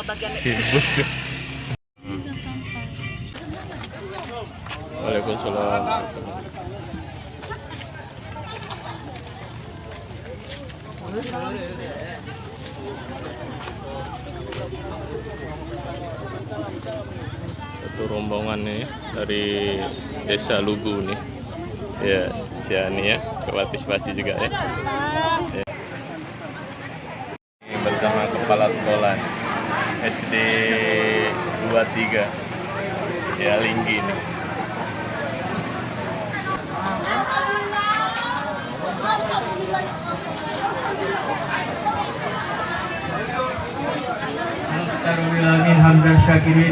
bagian Sibuk sih. Waalaikumsalam. Satu rombongan nih dari Desa Lugu nih. Ya, Siani ya, partisipasi juga ya. Ya. Ini bersama kepala sekolah SD 23 ya, Linggi nih. Hamdan Syakirin.